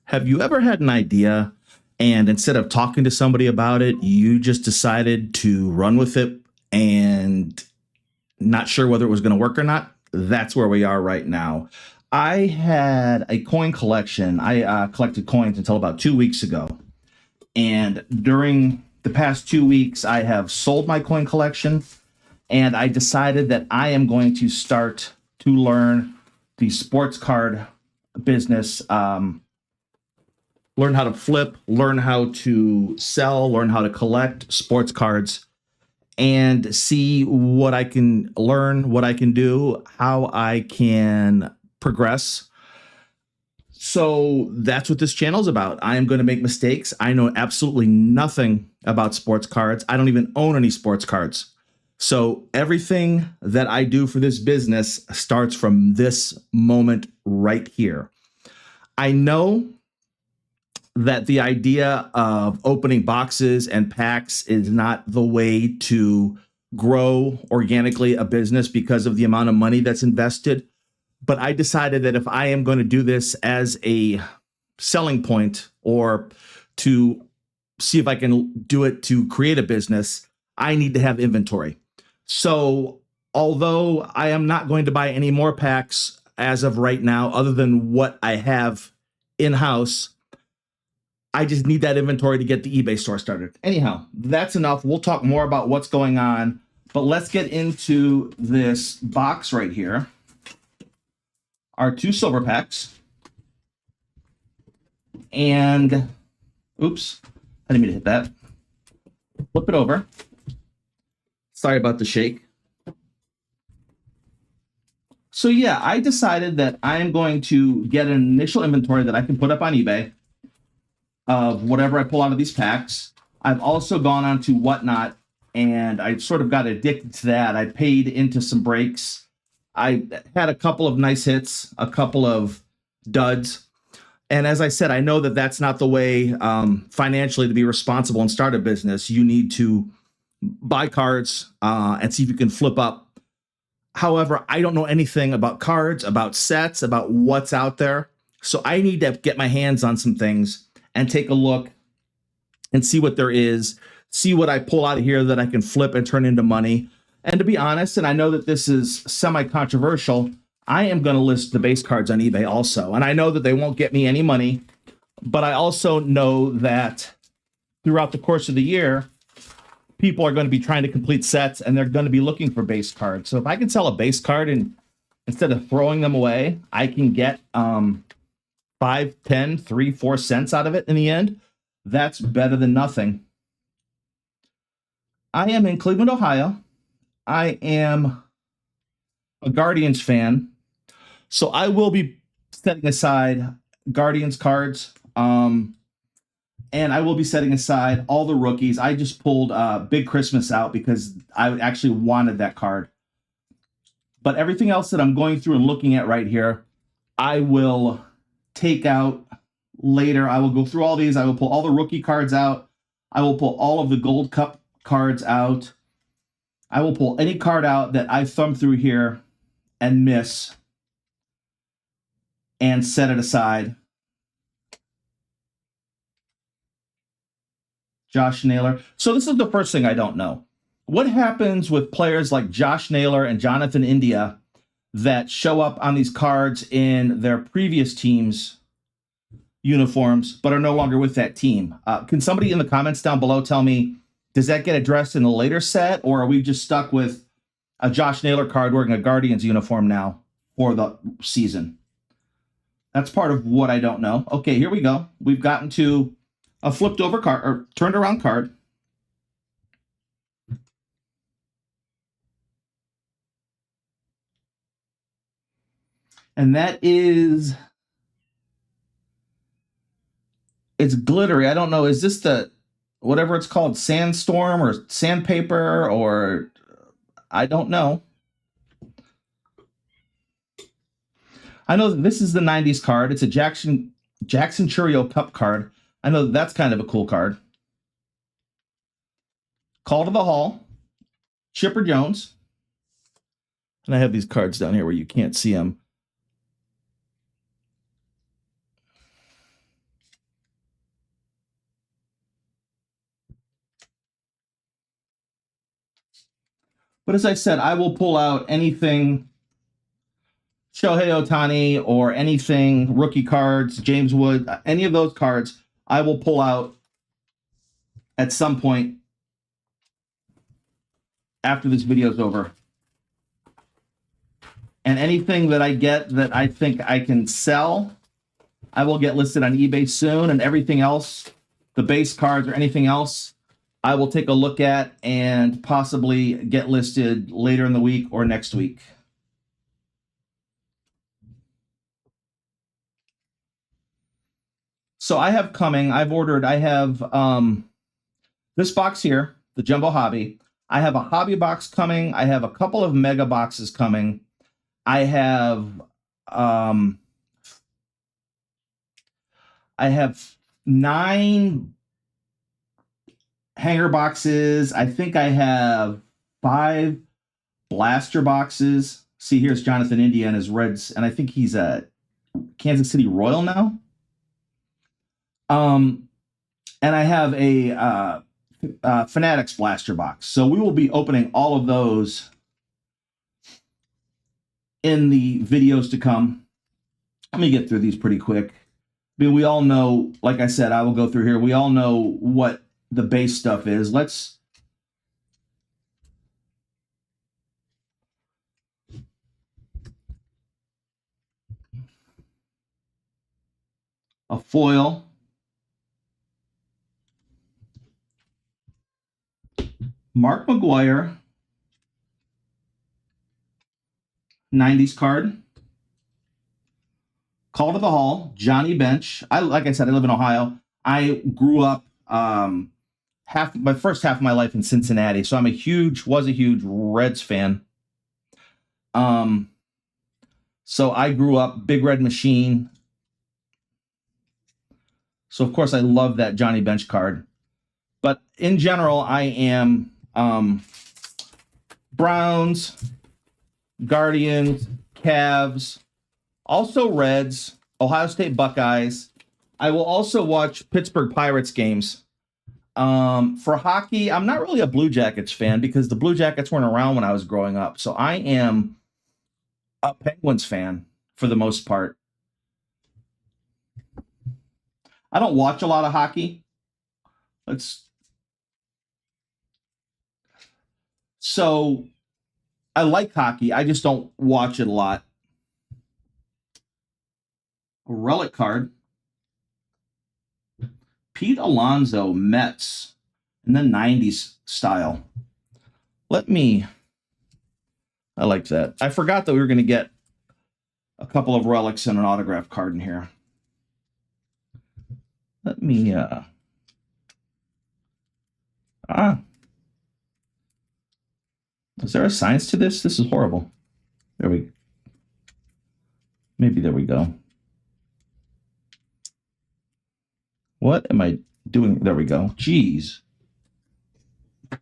Have you ever had an idea and instead of talking to somebody about it, you just decided to run with it and not sure whether it was going to work or not? That's where we are right now. I had a coin collection. I collected coins until about 2 weeks ago. And during the past 2 weeks, I have sold my coin collection and I decided that I am going to start to learn the sports card business. Learn how to flip, learn how to sell, learn how to collect sports cards, and see what I can learn, what I can do, how I can progress. So that's what this channel is about. I am going to make mistakes. I know absolutely nothing about sports cards. I don't even own any sports cards. So everything that I do for this business starts from this moment right here. I know that the idea of opening boxes and packs is not the way to grow organically a business because of the amount of money that's invested. But I decided that if I am going to do this as a selling point or to see if I can do it to create a business, I need to have inventory. So although I am not going to buy any more packs as of right now, other than what I have in-house, I just need that inventory to get the eBay store started. Anyhow, that's enough. We'll talk more about what's going on, but let's get into this box right here. Our 2 silver packs. And, oops, I didn't mean to hit that. Flip it over. Sorry about the shake. So yeah, I decided that I am going to get an initial inventory that I can put up on eBay of whatever I pull out of these packs. I've also gone on to Whatnot, and I sort of got addicted to that. I paid into some breaks. I had a couple of nice hits, a couple of duds. And as I said, I know that that's not the way financially to be responsible and start a business. You need to buy cards and see if you can flip up. However, I don't know anything about cards, about sets, about what's out there. So I need to get my hands on some things and take a look and see what there is, see what I pull out of here that I can flip and turn into money. And to be honest, and I know that this is semi-controversial, I am going to list the base cards on eBay also. And I know that they won't get me any money, but I also know that throughout the course of the year, people are going to be trying to complete sets and they're going to be looking for base cards. So if I can sell a base card and instead of throwing them away, I can get 5, 10, 3, 4 cents out of it in the end, that's better than nothing. I am in Cleveland, Ohio. I am a Guardians fan. So I will be setting aside Guardians cards. And I will be setting aside all the rookies. I just pulled Big Christmas out because I actually wanted that card. But everything else that I'm going through and looking at right here, I will take out later. I will go through all these. I will pull all the rookie cards out. I will pull all of the Gold Cup cards out. I will pull any card out that I thumb through here and miss and set it aside. Josh Naylor. So this is the first thing I don't know. What happens with players like Josh Naylor and Jonathan India that show up on these cards in their previous teams' uniforms, but are no longer with that team? Can somebody in the comments down below tell me, does that get addressed in a later set, or are we just stuck with a Josh Naylor card wearing a Guardians uniform now for the season? That's part of what I don't know. Okay, here we go. We've gotten to a flipped over card or turned around card. And that is, it's glittery. I don't know. Is this the, whatever it's called, sandstorm or sandpaper, or I don't know. I know that this is the 90s card. It's a Jackson Churio Cup card. I know that's kind of a cool card. Call to the Hall, Chipper Jones. And I have these cards down here where you can't see them. But as I said, I will pull out anything Shohei Ohtani or anything rookie cards, James Wood, any of those cards, I will pull out at some point after this video is over. And anything that I get that I think I can sell, I will get listed on eBay soon. And everything else, the base cards or anything else, I will take a look at and possibly get listed later in the week or next week. So I have coming, I have this box here, the Jumbo Hobby. I have a hobby box coming. I have a couple of mega boxes coming. I have 9 hanger boxes. I think I have 5 blaster boxes. See, here's Jonathan India and his Reds, and I think he's at Kansas City Royal now. And I have a Fanatics blaster box. So we will be opening all of those in the videos to come. Let me get through these pretty quick. I mean, we all know, like I said, I will go through here. We all know what the base stuff is. Let's a foil. Mark McGuire 90s card. Call to the Hall, Johnny Bench. Like I said, I live in Ohio. I grew up my first half of my life in Cincinnati, so was a huge Reds fan. So I grew up Big Red Machine. So of course I love that Johnny Bench card. But in general, I am Browns, Guardians, Cavs, also Reds, Ohio State Buckeyes. I will also watch Pittsburgh Pirates games. For hockey, I'm not really a Blue Jackets fan because the Blue Jackets weren't around when I was growing up. So I am a Penguins fan for the most part. I don't watch a lot of hockey. So I like hockey. I just don't watch it a lot. A relic card. Pete Alonso Mets in the 90s style. I like that. I forgot that we were going to get a couple of relics and an autograph card in here. Is there a science to this? This is horrible. Maybe there we go. What am I doing? There we go. Jeez. The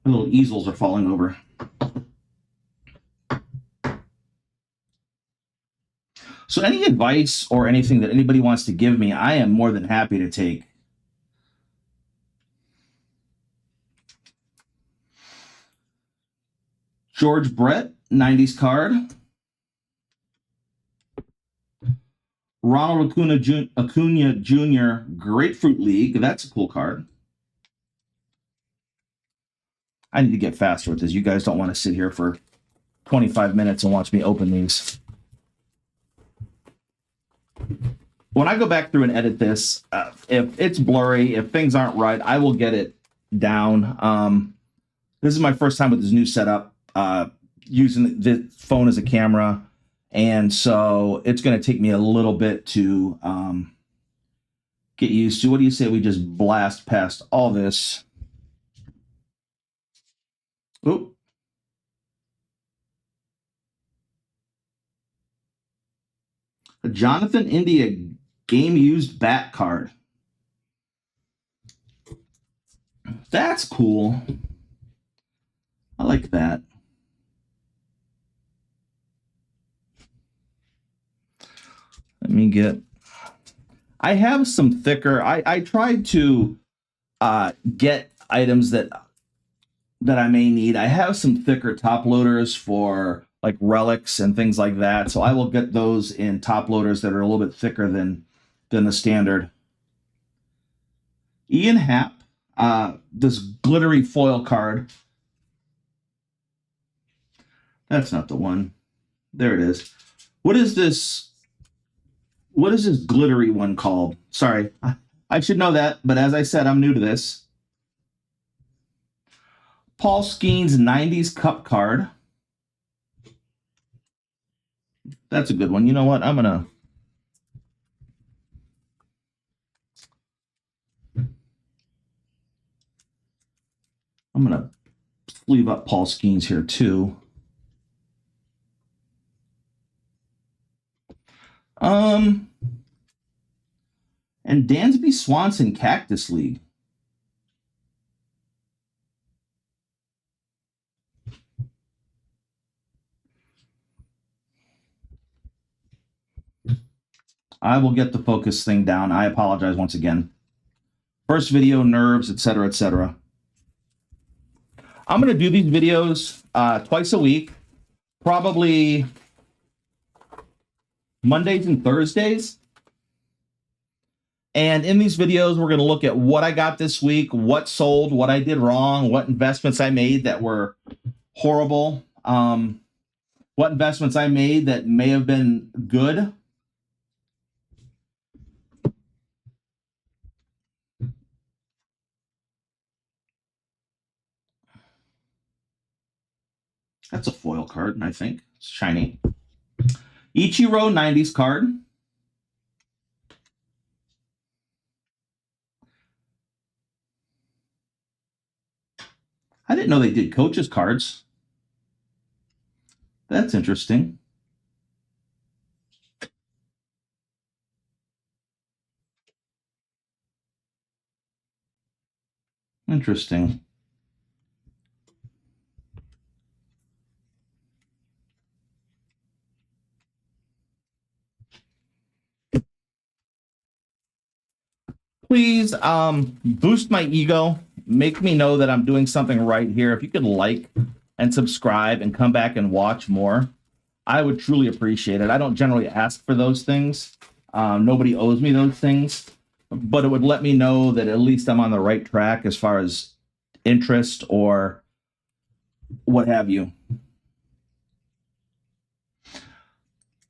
little easels are falling over. So any advice or anything that anybody wants to give me, I am more than happy to take. George Brett, 90s card. Ronald Acuna Jr. Grapefruit League. That's a cool card. I need to get faster with this. You guys don't want to sit here for 25 minutes and watch me open these. When I go back through and edit this, if it's blurry, if things aren't right, I will get it down. This is my first time with this new setup, using the phone as a camera. And so it's going to take me a little bit to get used to. What do you say we just blast past all this? Oop. A Jonathan India game used bat card. That's cool. I like that. Let me get. I have some thicker. I tried to get items that that I may need. I have some thicker top loaders for like relics and things like that, so I will get those in top loaders that are a little bit thicker than the standard. Ian Happ, this glittery foil card. That's not the one. There it is. What is this? What is this glittery one called? Sorry, I should know that, but as I said, I'm new to this. Paul Skeens 90s Cup card. That's a good one. You know what? I'm gonna sleeve up Paul Skeens here too. And Dansby Swanson Cactus League. I will get the focus thing down. I apologize once again. First video, nerves, etc., etc. I'm going to do these videos twice a week, probably Mondays and Thursdays. And in these videos, we're going to look at what I got this week, what sold, what I did wrong, what investments I made that were horrible, what investments I made that may have been good. That's a foil card, I think. It's shiny. Ichiro 90s card. I didn't know they did coaches cards. That's interesting. Interesting. Please boost my ego. Make me know that I'm doing something right here. If you could like and subscribe and come back and watch more, I would truly appreciate it. I don't generally ask for those things. Nobody owes me those things, but it would let me know that at least I'm on the right track as far as interest or what have you.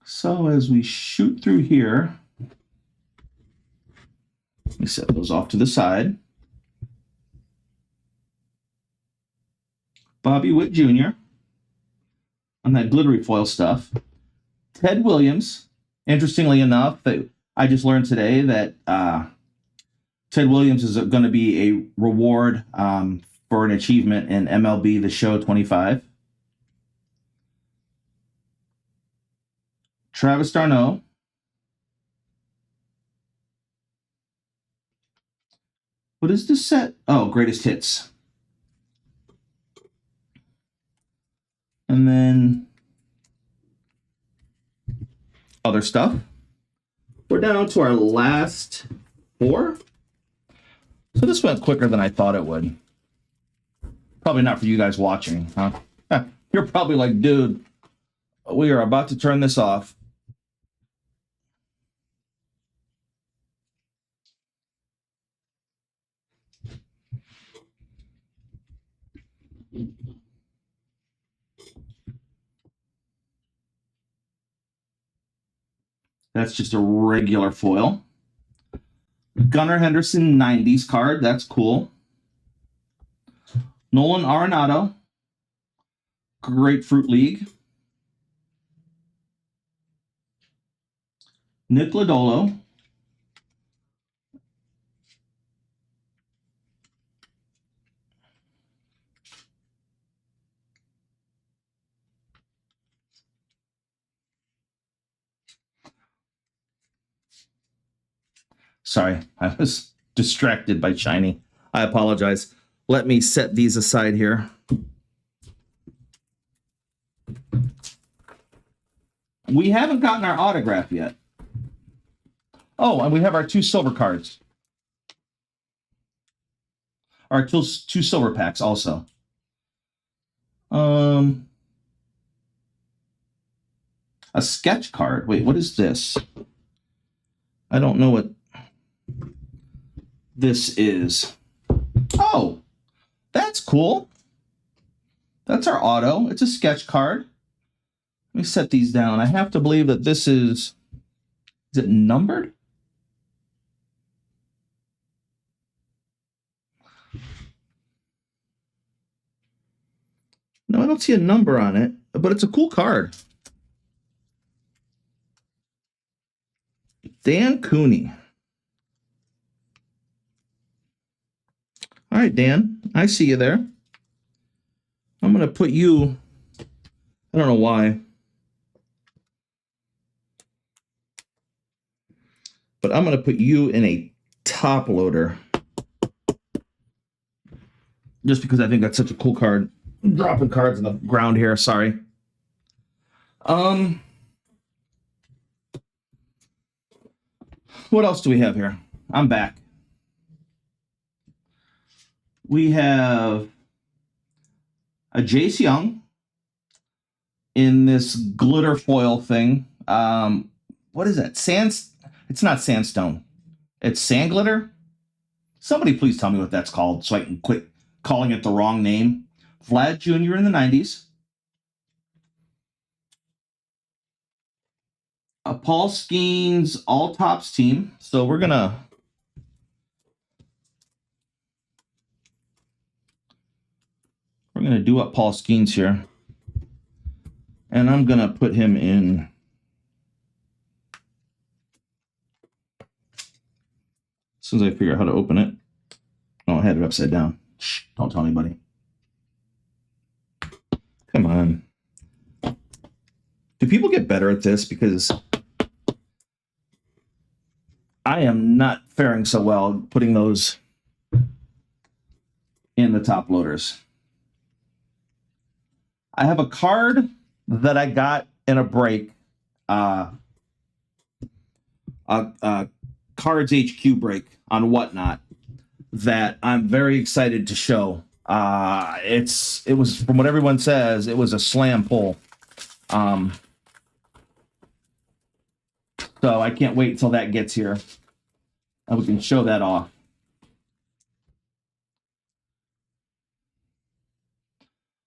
So as we shoot through here, let me set those off to the side. Bobby Witt Jr. on that glittery foil stuff. Ted Williams. Interestingly enough, I just learned today that Ted Williams is going to be a reward for an achievement in MLB The Show 25. Travis d'Arnaud. What is this set? Oh, Greatest Hits. And then other stuff. We're down to our last 4. So this went quicker than I thought it would. Probably not for you guys watching, huh? You're probably like, dude, we are about to turn this off. That's just a regular foil. Gunnar Henderson 90s card. That's cool. Nolan Arenado. Grapefruit League. Nick Lodolo. Sorry, I was distracted by shiny. I apologize. Let me set these aside here. We haven't gotten our autograph yet. Oh, and we have our 2 silver cards. Our 2 silver packs also. A sketch card. Wait, what is this? I don't know what this is. Oh, that's cool. That's our auto. It's a sketch card. Let me set these down. I have to believe that this is it numbered? No, I don't see a number on it, but it's a cool card. Dan Cooney. All right, Dan, I see you there. I'm going to put you, I don't know why, but I'm going to put you in a top loader just because I think that's such a cool card. I'm dropping cards on the ground here. Sorry. What else do we have here? I'm back. We have a Jace Young in this glitter foil thing. What is that? It's not sandstone. It's sand glitter. Somebody please tell me what that's called so I can quit calling it the wrong name. Vlad Jr. in the 90s. Paul Skeens all tops team. So we're gonna do up Paul Skeens here. And I'm gonna put him in. As soon as I figure out how to open it. Oh, I had it upside down. Shh, don't tell anybody. Come on. Do people get better at this? Because I am not faring so well putting those in the top loaders. I have a card that I got in a break. Cards HQ break on Whatnot that I'm very excited to show. It was, from what everyone says, it was a slam pull. So I can't wait until that gets here and we can show that off.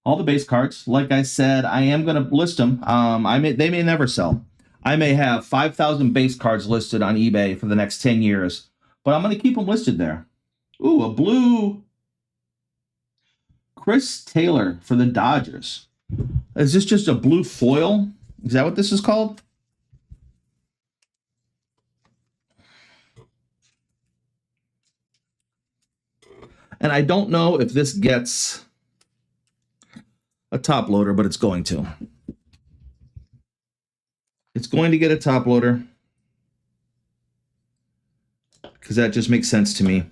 All the base cards, like I said, I am going to list them. They may never sell. I may have 5,000 base cards listed on eBay for the next 10 years, but I'm going to keep them listed there. Ooh, a blue Chris Taylor for the Dodgers. Is this just a blue foil? Is that what this is called? And I don't know if this gets a top loader, but it's going to. It's going to get a top loader because that just makes sense to me.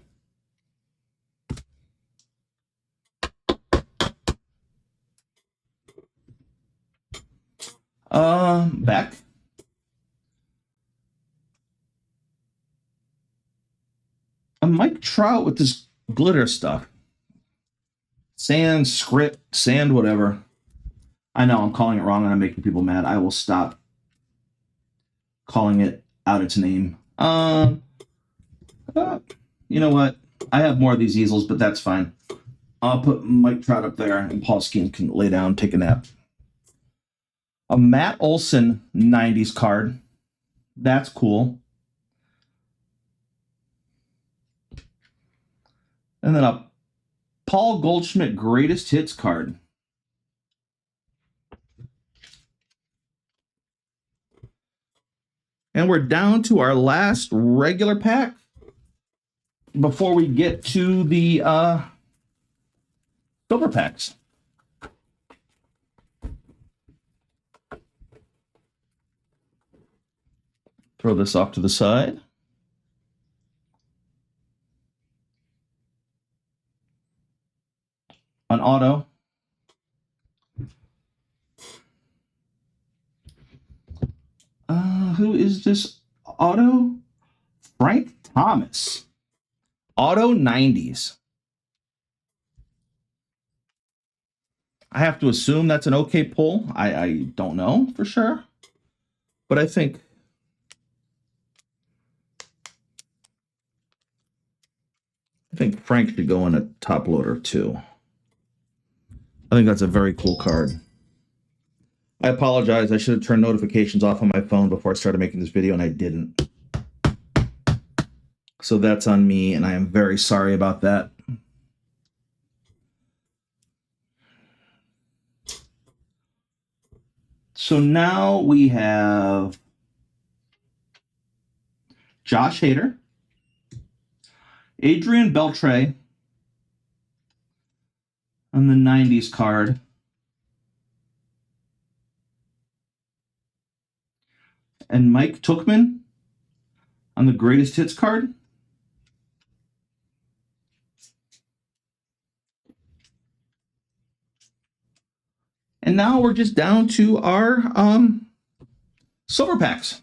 Back. A Mike Trout with this glitter stuff. Sand, script, sand, whatever. I know I'm calling it wrong and I'm making people mad. I will stop calling it out its name. You know what? I have more of these easels, but that's fine. I'll put Mike Trout up there and Paul Skeens can lay down, take a nap. A Matt Olson 90s card. That's cool. And then a Paul Goldschmidt greatest hits card. And we're down to our last regular pack before we get to the silver packs. Throw this off to the side. An auto. Who is this auto? Frank Thomas. Auto 90s. I have to assume that's an okay pull. I don't know for sure, but I think Frank should go in a top loader too. I think that's a very cool card. I apologize. I should have turned notifications off on my phone before I started making this video, and I didn't. So that's on me, and I am very sorry about that. So now we have Josh Hader, Adrian Beltre on the 90s card, and Mike Tuchman on the greatest hits card. And now we're just down to our silver packs.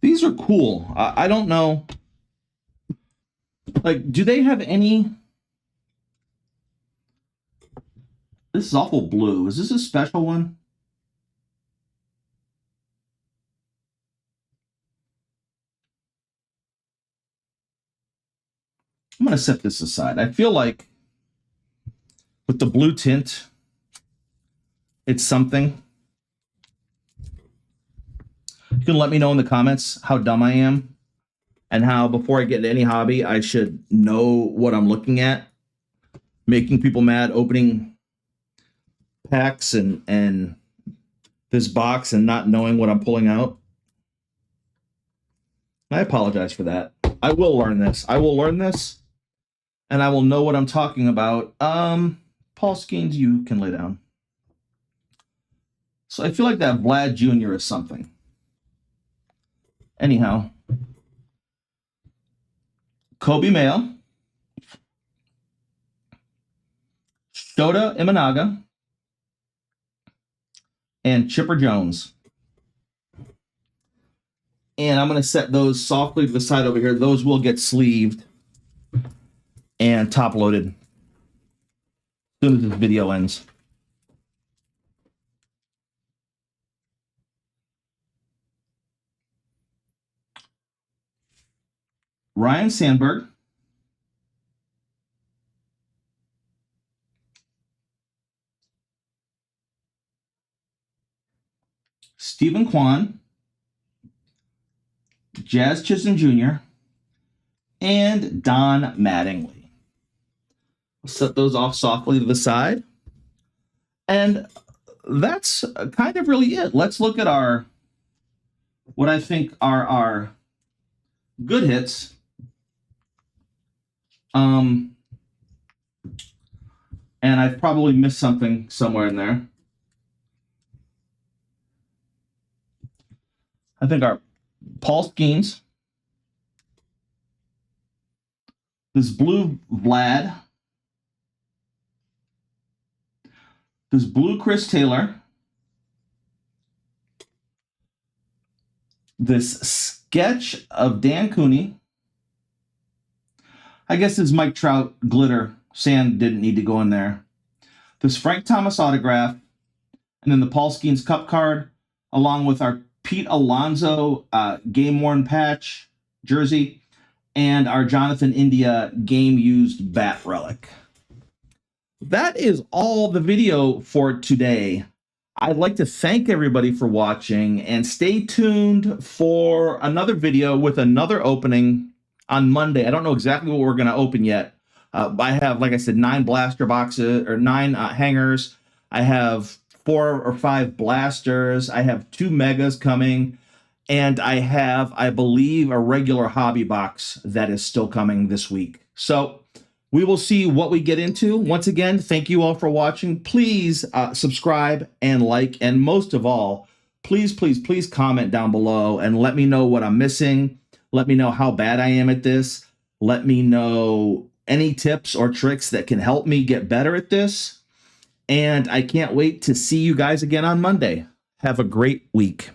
These are cool. I don't know. Like, do they have any? This is awful blue. Is this a special one? I'm going to set this aside. I feel like with the blue tint, it's something. You can let me know in the comments how dumb I am and how before I get into any hobby, I should know what I'm looking at. Making people mad, opening packs and this box and not knowing what I'm pulling out. I apologize for that. I will learn this. I will learn this, and I will know what I'm talking about. Paul Skeens, you can lay down. So I feel like that Vlad Jr. is something. Anyhow, Kobe Mayo, Shota Imanaga, and Chipper Jones. And I'm going to set those softly to the side over here. Those will get sleeved and top loaded as soon as this video ends. Ryan Sandberg, Stephen Kwan, Jazz Chisholm Jr., and Don Mattingly. I'll set those off softly to the side. And that's kind of really it. Let's look at our, what I think are our good hits. And I've probably missed something somewhere in there. I think our Paul Skeens, this blue Vlad, this blue Chris Taylor, this sketch of Dan Cooney. I guess this Mike Trout glitter sand didn't need to go in there. This Frank Thomas autograph, and then the Paul Skeens Cup card, along with our Pete Alonso game-worn patch jersey, and our Jonathan India game-used bat relic. That is all the video for today. I'd like to thank everybody for watching, and stay tuned for another video with another opening on Monday. I don't know exactly what we're going to open yet. I have, like I said, 9 blaster boxes or 9 hangers. I have 4 or 5 blasters. I have 2 megas coming, and I have, I believe, a regular hobby box that is still coming this week. So we will see what we get into. Once again, thank you all for watching. Please subscribe and like, and most of all, please comment down below and let me know what I'm missing. Let me know how bad I am at this. Let me know any tips or tricks that can help me get better at this. And I can't wait to see you guys again on Monday. Have a great week.